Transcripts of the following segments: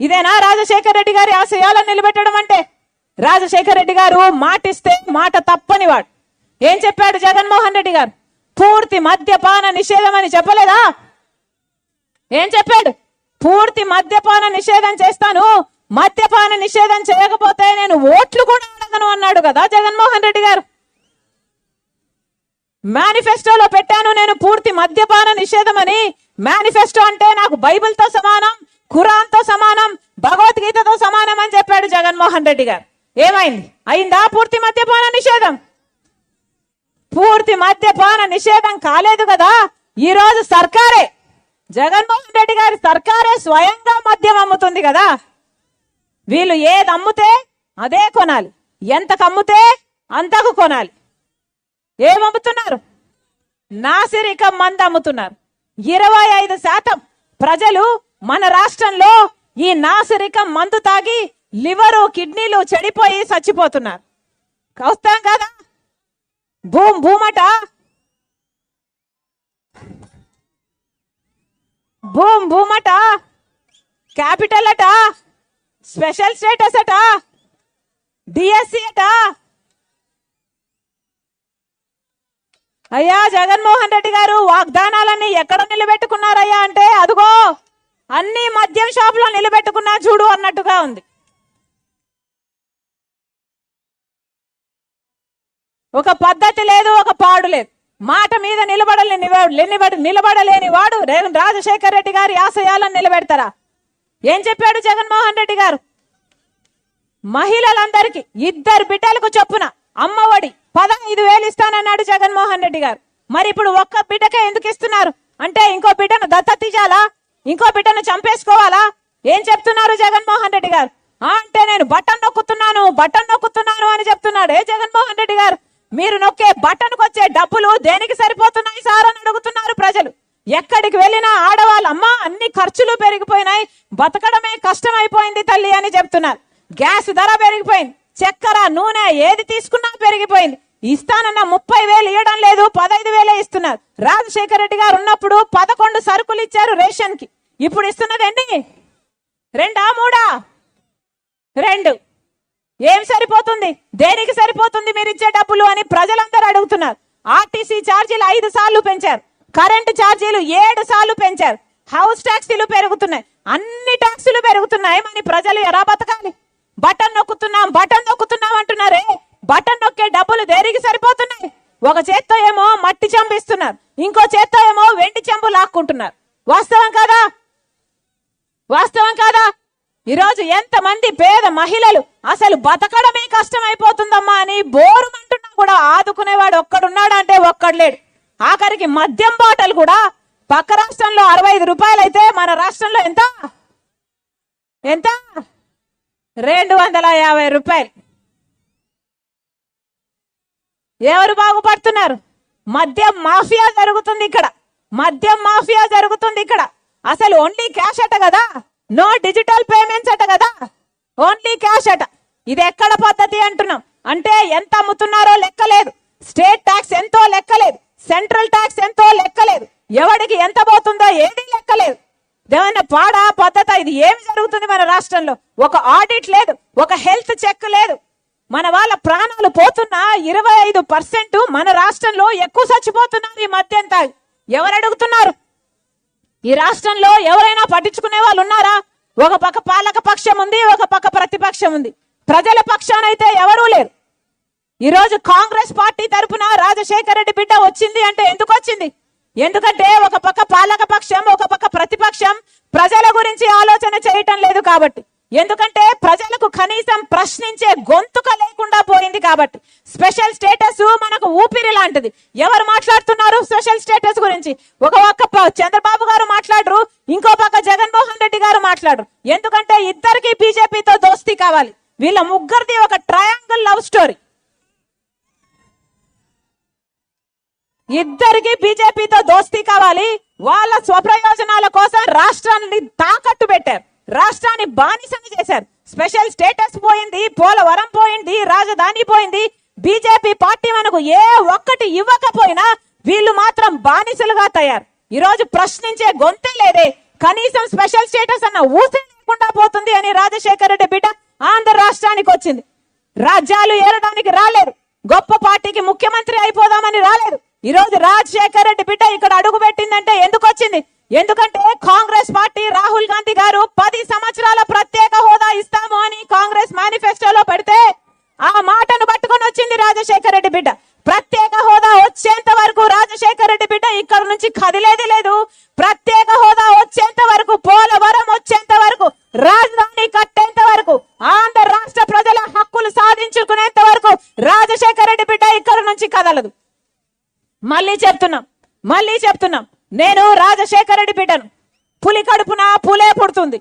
ఇదేనా రాజశేఖర రెడ్డి గారి ఆశయాలను నిలబెట్టడం అంటే? రాజశేఖర రెడ్డి గారు మాటిస్తే మాట తప్పని వాడు. ఏం చెప్పాడు జగన్మోహన్ రెడ్డి గారు? పూర్తి మద్యపాన నిషేధం అని చెప్పలేదా? ఏం చెప్పాడు? పూర్తి మద్యపాన నిషేధం చేస్తాను, మద్యపాన నిషేధం చేయకపోతే నేను ఓట్లు కూడా అడగను అన్నాడు కదా జగన్మోహన్ రెడ్డి గారు. మేనిఫెస్టోలో పెట్టాను నేను పూర్తి మద్యపాన నిషేధం అని. మేనిఫెస్టో అంటే నాకు బైబిల్తో సమానం, ఖురాన్తో సమానం, భగవద్గీతతో సమానం అని చెప్పాడు జగన్మోహన్ రెడ్డి గారు. ఏమైంది? అయిందా పూర్తి మద్యపాన నిషేధం? పూర్తి మద్యపాన నిషేధం కాలేదు కదా. ఈ రోజు సర్కారే, జగన్మోహన్ రెడ్డి గారి సర్కారే స్వయంగా మద్యం అమ్ముతుంది కదా. వీళ్ళు ఏది అమ్ముతే అదే కొనాలి, ఎంతకు అమ్ముతే అంతకు కొనాలి. ఏమమ్ముతున్నారు? నాసిరికం మందు అమ్ముతున్నారు. 25% ప్రజలు మన రాష్ట్రంలో ఈ నాసిరికం మందు తాగి లివరు, కిడ్నీలు చెడిపోయి చచ్చిపోతున్నారు. వస్తాం కదా. భూమట, భూమట, క్యాపిటల్ అట, స్పెషల్ స్టేటస్ అట, డిఎస్సి అట. అయ్యా జగన్మోహన్ రెడ్డి గారు వాగ్దానాలన్నీ ఎక్కడ నిలబెట్టుకున్నారయ్యా అంటే అదుగో అన్ని మద్యం షాపులో నిలబెట్టుకున్నా చూడు అన్నట్టుగా ఉంది. ఒక పద్ధతి లేదు, ఒక పాడు లేదు. మాట మీద నిలబడలేని వాడు రాజశేఖర రెడ్డి గారి ఆశయాలను నిలబెడతారా? ఏం చెప్పాడు జగన్మోహన్ రెడ్డి గారు? మహిళలందరికీ 2 బిడ్డలకు చొప్పున అమ్మఒడి 15,000 ఇస్తానన్నాడు జగన్మోహన్ రెడ్డి గారు. మరి ఇప్పుడు ఒక్క బిడ్డకే ఎందుకు ఇస్తున్నారు అంటే ఇంకో బిడ్డను దత్తత ఇవ్వాలా, ఇంకో బిడ్డను చంపేసుకోవాలా? ఏం చెప్తున్నారు జగన్మోహన్ రెడ్డి గారు? అంటే నేను బటన్ నొక్కుతున్నాను అని చెప్తున్నాడు. ఏ జగన్మోహన్ రెడ్డి గారు, మీరు నొక్కే బటన్కు వచ్చే డబ్బులు దేనికి సరిపోతున్నాయి సార్ అని అడుగుతున్నారు ప్రజలు. ఎక్కడికి వెళ్ళినా ఆడవాళ్ళు అమ్మా అన్ని ఖర్చులు పెరిగిపోయినాయి, బతకడమే కష్టమైపోయింది తల్లి అని చెప్తున్నారు. గ్యాస్ ధర పెరిగిపోయింది, చక్కెర, నూనె ఏది తీసుకున్నా పెరిగిపోయింది. ఇస్తానన్న 30,000 ఇవ్వడం లేదు, 15,000 ఇస్తున్నారు. రాజశేఖర రెడ్డి గారు ఉన్నప్పుడు 11 సరుకులు ఇచ్చారు రేషన్ కి. ఇప్పుడు ఇస్తున్నది ఎన్ని? 2 ఏం సరిపోతుంది? దేనికి సరిపోతుంది మీరు ఇచ్చే డబ్బులు అని ప్రజలందరూ అడుగుతున్నారు. ఆర్టీసీ ఛార్జీలు 5 సార్లు పెంచారు, కరెంటు ఛార్జీలు 7 సార్లు పెంచారు, హౌస్ ట్యాక్సీలు పెరుగుతున్నాయి, అన్ని ట్యాక్సులు పెరుగుతున్నాయి. మరి ప్రజలు ఎలా బతకాలి? బటన్ నొక్కుతున్నాం అంటున్నారే, బటన్ నొక్కే డబ్బులు దేనికి సరిపోతున్నాయి? ఒక చేత్తో ఏమో మట్టి చెంబు ఇస్తున్నారు, ఇంకో చేత్తో ఏమో వెండి చెంబు లాక్కుంటున్నారు. వాస్తవం కాదా? ఈరోజు ఎంతమంది పేద మహిళలు అసలు బతకడమే కష్టమైపోతుందమ్మా అని బోరుమంటున్నా కూడా ఆదుకునేవాడు ఒక్కడున్నాడు అంటే ఒక్కడు లేడు. ఆఖరికి మద్యం బాటలు కూడా పక్క రాష్ట్రంలో 65 రూపాయలు అయితే మన రాష్ట్రంలో ఎంత 250 రూపాయలు. ఎవరు బాగుపడుతున్నారు? మద్యం మాఫియా జరుగుతుంది ఇక్కడ. అసలు ఓన్లీ క్యాష్ అట కదా, నో డిజిటల్ పేమెంట్స్ అట కదా, ఓన్లీ క్యాష్ అట. ఇది ఎక్కడ పద్ధతి అంటున్నాం? అంటే ఎంత అమ్ముతున్నారో లెక్కలేదు, స్టేట్ ట్యాక్స్ ఎంతో లెక్కలేదు, సెంట్రల్ ట్యాక్స్ ఎంతో లెక్కలేదు, ఎవడికి ఎంత పోతుందో ఏది లెక్కలేదు. ఏమైనా పాడా పద్ధత? ఇది ఏమి జరుగుతుంది మన రాష్ట్రంలో? ఒక ఆడిట్ లేదు, ఒక హెల్త్ చెక్ లేదు. మన వాళ్ళ ప్రాణాలు పోతున్నా 25% మన రాష్ట్రంలో ఎక్కువ చచ్చిపోతున్నారు ఈ మద్యం తాగి. ఎవరు అడుగుతున్నారు? ఈ రాష్ట్రంలో ఎవరైనా పట్టించుకునే వాళ్ళు ఉన్నారా? ఒక పక్క పాలక పక్షం ఉంది, ఒక పక్క ప్రతిపక్షం ఉంది. ప్రజల పక్షానైతే ఎవరూ లేరు. ఈరోజు కాంగ్రెస్ పార్టీ తరఫున రాజశేఖర రెడ్డి బిడ్డ వచ్చింది అంటే ఎందుకు వచ్చింది? ఎందుకంటే ఒక పక్క పాలక పక్షం, ఒక పక్క ప్రతిపక్షం ప్రజల గురించి ఆలోచన చేయటం లేదు కాబట్టి. ఎందుకంటే ప్రజలకు కనీసం ప్రశ్నించే గొంతుక లేకుండా పోయింది కాబట్టి. స్పెషల్ స్టేటస్ మనకు ఊపిరి లాంటిది. ఎవరు మాట్లాడుతున్నారు స్పెషల్ స్టేటస్ గురించి? ఒక పక్క చంద్రబాబు గారు మాట్లాడరు, ఇంకో పక్క జగన్మోహన్ రెడ్డి గారు మాట్లాడరు. ఎందుకంటే ఇద్దరికి బీజేపీతో దోస్తీ కావాలి. వీళ్ళ ముగ్గురిది ఒక ట్రయాంగిల్ లవ్ స్టోరీ. ఇద్దరికి బీజేపీతో దోస్తీ కావాలి. వాళ్ళ స్వప్రయోజనాల కోసం రాష్ట్రాన్ని తాకట్టు పెట్టారు, రాష్ట్రాన్ని బానిసని చేశారు. స్పెషల్ స్టేటస్ పోయింది, పోలవరం పోయింది, రాజధాని పోయింది. బీజేపీ పార్టీ మనకు ఏ ఒక్కటి ఇవ్వకపోయినా వీళ్ళు మాత్రం బానిసలుగా తయారు. ఈ రోజు ప్రశ్నించే గొంతే లేదే, కనీసం స్పెషల్ స్టేటస్ అన్న ఊసే లేకుండా పోతుంది అని రాజశేఖర రెడ్డి బిడ్డ ఆంధ్ర రాష్ట్రానికి వచ్చింది. రాజ్యాలు ఏలడానికి రాలేదు, గొప్ప పార్టీకి ముఖ్యమంత్రి అయిపోదామని రాలేదు. ఈ రోజు రాజశేఖర రెడ్డి బిడ్డ ఇక్కడ అడుగు పెట్టిందంటే ఎందుకు వచ్చింది? ఎందుకంటే కాంగ్రెస్ పార్టీ రాహుల్ గాంధీ గారు 10 సంవత్సరాల ప్రత్యేక హోదా ఇస్తాము అని కాంగ్రెస్ మేనిఫెస్టోలో పెడితే ఆ మాటను పట్టుకొని వచ్చింది రాజశేఖర రెడ్డి బిడ్డ. ప్రత్యేక హోదా వచ్చేంత వరకు రాజశేఖర రెడ్డి బిడ్డ ఇక్కడ నుంచి కదిలేది లేదు. ప్రత్యేక హోదా వచ్చేంత వరకు, పోలవరం వచ్చేంత వరకు, రాజధాని కట్టేంత వరకు, ఆంధ్ర రాష్ట్ర ప్రజల హక్కులు సాధించుకునేంత వరకు రాజశేఖర రెడ్డి బిడ్డ ఇక్కడ నుంచి కదలదు. మళ్ళీ చెప్తున్నాం నేను రాజశేఖర రెడ్డి బిడ్డను. పులి కడుపున పులే పుడుతుంది.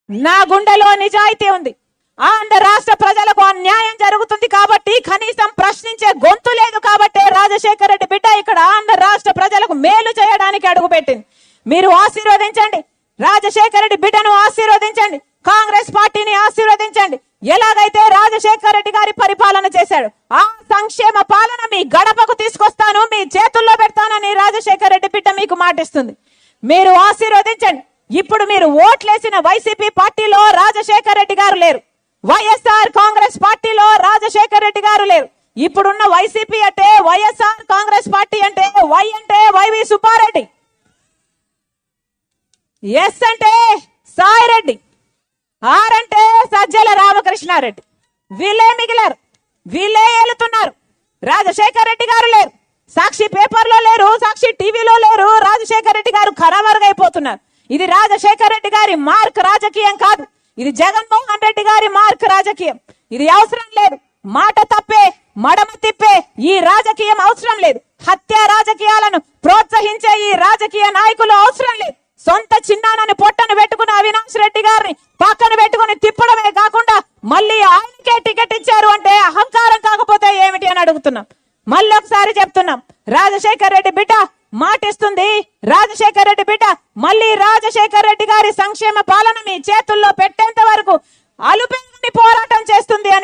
నా గుండెలో నిజాయితీ ఉంది. ఆంధ్ర రాష్ట్ర ప్రజలకు అన్యాయం జరుగుతుంది కాబట్టి, కనీసం ప్రశ్నించే గొంతు లేదు కాబట్టి రాజశేఖర రెడ్డి బిడ్డ ఇక్కడ ఆంధ్ర రాష్ట్ర ప్రజలకు మేలు చేయడానికి అడుగుపెట్టింది. మీరు ఆశీర్వదించండి, రాజశేఖర రెడ్డి బిడ్డను ఆశీర్వదించండి, కాంగ్రెస్ పార్టీని ఆశీర్వదించండి. ఎలాగైతే రాజశేఖర రెడ్డి గారి పరిపాలన చేశాడు ఆ సంక్షేమ పాలన మీ గడపకు తీసుకొస్తాను, మీ చేతుల్లో పెడతానని రాజశేఖర రెడ్డి బిడ్డ మీకు మాటిస్తుంది. మీరు ఆశీర్వదించండి. ఇప్పుడు మీరు ఓట్లేసిన వైసీపీ పార్టీలో రాజశేఖర రెడ్డి గారు లేరు, వైఎస్ఆర్ కాంగ్రెస్ పార్టీలో రాజశేఖర రెడ్డి గారు లేరు. ఇప్పుడున్న వైసీపీ అంటే వైఎస్ఆర్ కాంగ్రెస్ పార్టీ అంటే వై అంటే వైవి సుబ్బారెడ్డి, ఎస్ అంటే సాయిరెడ్డి, ఆర్ అంటే సజ్జల రామకృష్ణారెడ్డి. వీళ్ళే మిగిలారు, వీళ్ళే ఏలుతున్నారు. రాజశేఖర రెడ్డి గారు లేరు, సాక్షి పేపర్లో లేరు, సాక్షి టీవీలో లేరు. రాజశేఖర రెడ్డి గారు ఖరామరుగైపోతున్నారు. ఇది రాజశేఖర రెడ్డి గారి మార్క్ రాజకీయం కాదు, ఇది జగన్మోహన్ రెడ్డి గారి మార్క్ రాజకీయం. ఇది అవసరం లేదు. మాట తప్పే, మడమ తిప్పే ఈ రాజకీయం అవసరం లేదు. హత్య రాజకీయాలను ప్రోత్సహించే ఈ రాజకీయ నాయకులు అవసరం లేదు. సొంత చిన్నానని పొట్టను పెట్టుకున్న అవినాష్ రెడ్డి గారిని పక్కన పెట్టుకుని తిప్పడమే కాకుండా మళ్ళీ ఆయనకే టికెట్ ఇచ్చారు అంటే అహంకారం కాకపోతే ఏమిటి అని అడుగుతున్నాం. మళ్ళీ ఒకసారి చెప్తున్నాం, రాజశేఖర రెడ్డి బిడ్డ మాటిస్తుంది. రాజశేఖర రెడ్డి బిడ్డ మళ్ళీ రాజశేఖర రెడ్డి గారి సంక్షేమ పాలన మీ చేతుల్లో పెట్టేంత వరకు అలుపెరుగని పోరాటం చేస్తుంది అని